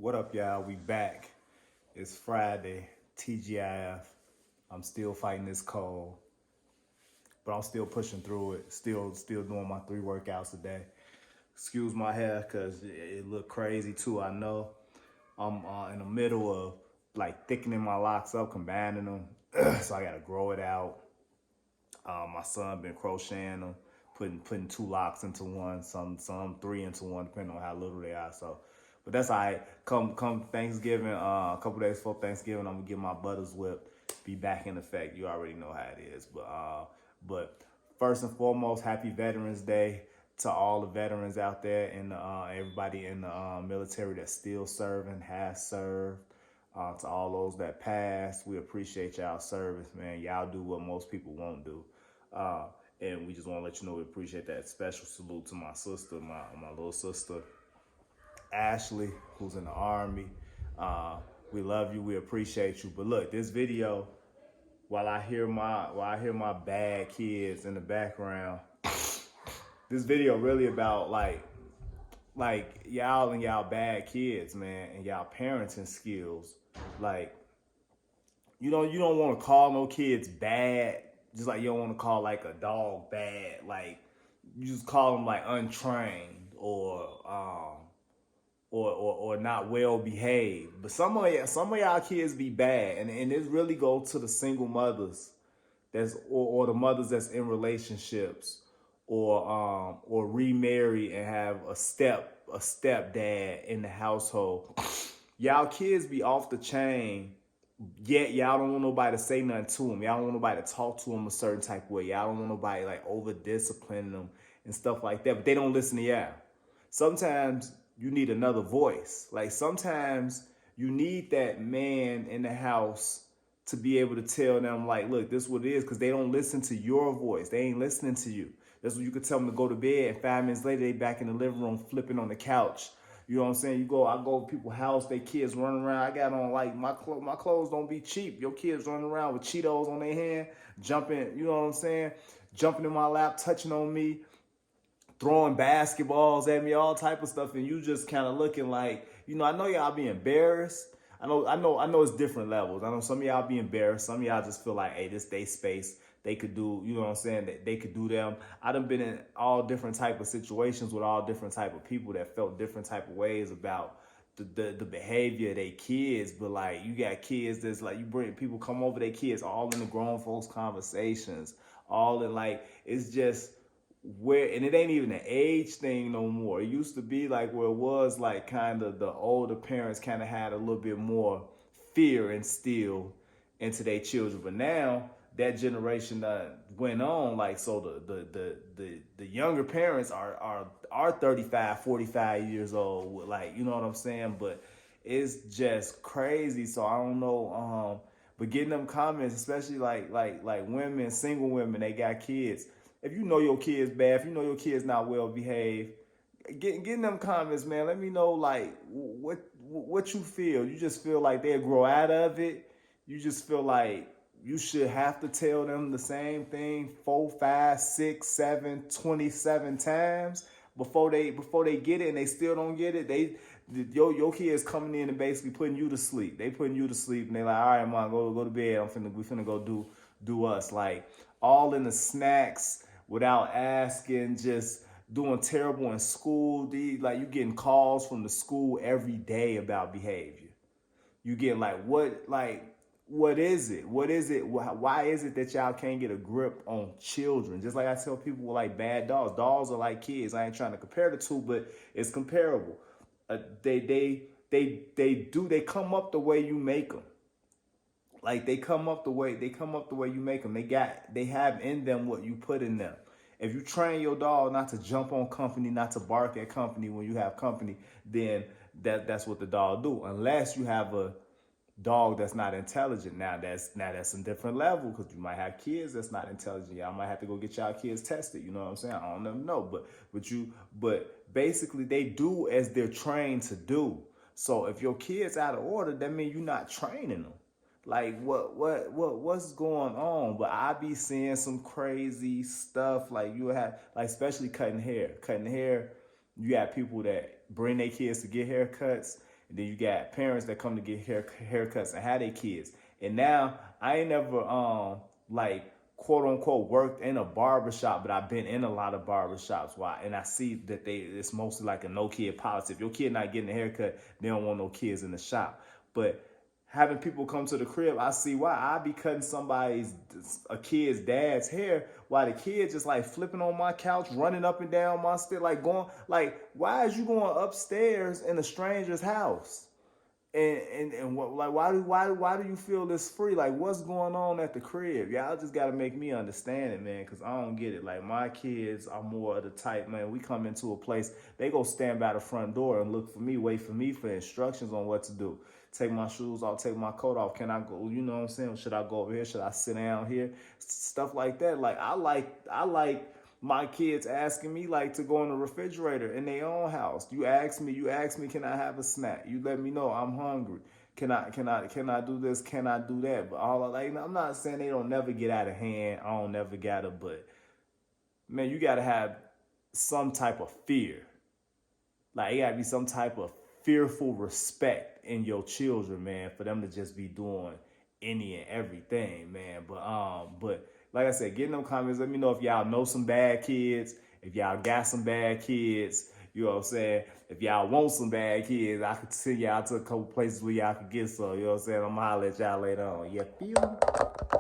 What up, y'all? We back. It's Friday, TGIF. I'm still fighting this cold, but I'm still pushing through it. Still doing my 3 workouts a day. Excuse my hair, cause it look crazy too. I know. I'm in the middle of like thickening my locks up, combining them, so I gotta grow it out. My son been crocheting them, putting 2 locks into one, some 3 into one, depending on how little they are. So, but that's all right. Come Thanksgiving, a couple days before Thanksgiving, I'm gonna get my butters whipped, be back in effect. You already know how it is. But first and foremost, happy Veterans Day to all the veterans out there and everybody in the military that's still serving, has served. To all those that passed, we appreciate y'all service, man. Y'all do what most people won't do. And we just want to let you know we appreciate that. Special salute to my sister, my little sister, Ashley, who's in the Army. We love you. We appreciate you. But look, this video, while I hear my bad kids in the background, this video really about like y'all and y'all bad kids, man, and y'all parenting skills. Like, you don't want to call no kids bad, just like you don't want to call like a dog bad. Like, you just call them like untrained or not well behaved. But some of y'all kids be bad, and it really goes to the single mothers or the mothers that's in relationships or remarry and have a stepdad in the household. Y'all kids be off the chain, yet y'all don't want nobody to say nothing to them. Y'all don't want nobody to talk to them a certain type of way. Y'all don't want nobody like over disciplining them and stuff like that. But they don't listen to y'all. Sometimes you need another voice. Like, sometimes you need that man in the house to be able to tell them, like, look, this is what it is, because they don't listen to your voice. They ain't listening to you. That's what you could tell them to go to bed, and 5 minutes later, they back in the living room flipping on the couch. You know what I'm saying? I go to people's house, they kids running around. I got on, like, my clothes don't be cheap. Your kids running around with Cheetos on their hand, jumping, you know what I'm saying? Jumping in my lap, touching on me, throwing basketballs at me, all type of stuff, and you just kind of looking like, I know y'all be embarrassed. I know it's different levels. I know some of y'all be embarrassed. Some of y'all just feel like, hey, this they space. They could do, you know what I'm saying, that they could do them. I done been in all different type of situations with all different type of people that felt different type of ways about the behavior of their kids. But like, you got kids that's like, you bring people come over their kids all in the grown folks conversations, all in, like, it's just where, and it ain't even an age thing no more. It used to be like where it was like kind of the older parents kind of had a little bit more fear instilled into their children. But now that generation went on, like, so the younger parents are 35, 45 years old, like, you know what I'm saying? But it's just crazy. So I don't know, but getting them comments, especially like women, single women, they got kids. If you know your kid's bad, if you know your kid's not well behaved, getting them comments, man. Let me know, like, what you feel. You just feel like they'll grow out of it. You just feel like you should have to tell them the same thing 4, 5, 6, 7, 27 times before they get it, and they still don't get it. Your kids coming in and basically putting you to sleep. They putting you to sleep, and they like, all right, mom, go to bed. We finna go do us, like, all in the snacks without asking, just doing terrible in school. Like, you getting calls from the school every day about behavior. You get like, what is it? What is it? Why is it that y'all can't get a grip on children? Just like I tell people with like bad dogs. Dogs are like kids. I ain't trying to compare the two, but it's comparable. They come up the way you make them. Like, they come up the way you make them. They have in them what you put in them. If you train your dog not to jump on company, not to bark at company when you have company, then that's what the dog do. Unless you have a dog that's not intelligent. Now that's a different level, because you might have kids that's not intelligent. Y'all might have to go get y'all kids tested. You know what I'm saying? I don't even know, but basically they do as they're trained to do. So if your kid's out of order, that means you're not training them. Like, what's going on? But I be seeing some crazy stuff. Like, you have, like, especially cutting hair. You got people that bring their kids to get haircuts, And then you got parents that come to get haircuts and have their kids. And now I ain't never like quote unquote worked in a barbershop, but I've been in a lot of barbershops. Why? And I see that it's mostly like a no kid policy. If your kid not getting a haircut, they don't want no kids in the shop. But having people come to the crib, I see why. I be cutting a kid's dad's hair while the kid just like flipping on my couch, running up and down my step, like going, like, why is you going upstairs in a stranger's house? And what, like, why do you feel this free? Like, what's going on at the crib? Y'all just gotta make me understand it, man, because I don't get it. Like, my kids are more of the type, man, we come into a place, they go stand by the front door and look for me, wait for me for instructions on what to do. Take my shoes off, take my coat off. Can I go, you know what I'm saying? Should I go over here? Should I sit down here? Stuff like that. Like, I like my kids asking me like to go in the refrigerator in their own house. You ask me, can I have a snack? You let me know I'm hungry. Can I do this? Can I do that? But I'm not saying they don't never get out of hand. I don't never gotta, but man, you gotta have some type of fear. Like, it gotta be some type of fearful respect in your children, man, for them to just be doing any and everything, man. But like I said, get in them comments. Let me know if y'all know some bad kids, if y'all got some bad kids. You know what I'm saying? If y'all want some bad kids, I could send y'all to a couple places where y'all could get some. You know what I'm saying? I'm gonna holler at y'all later on. You feel me?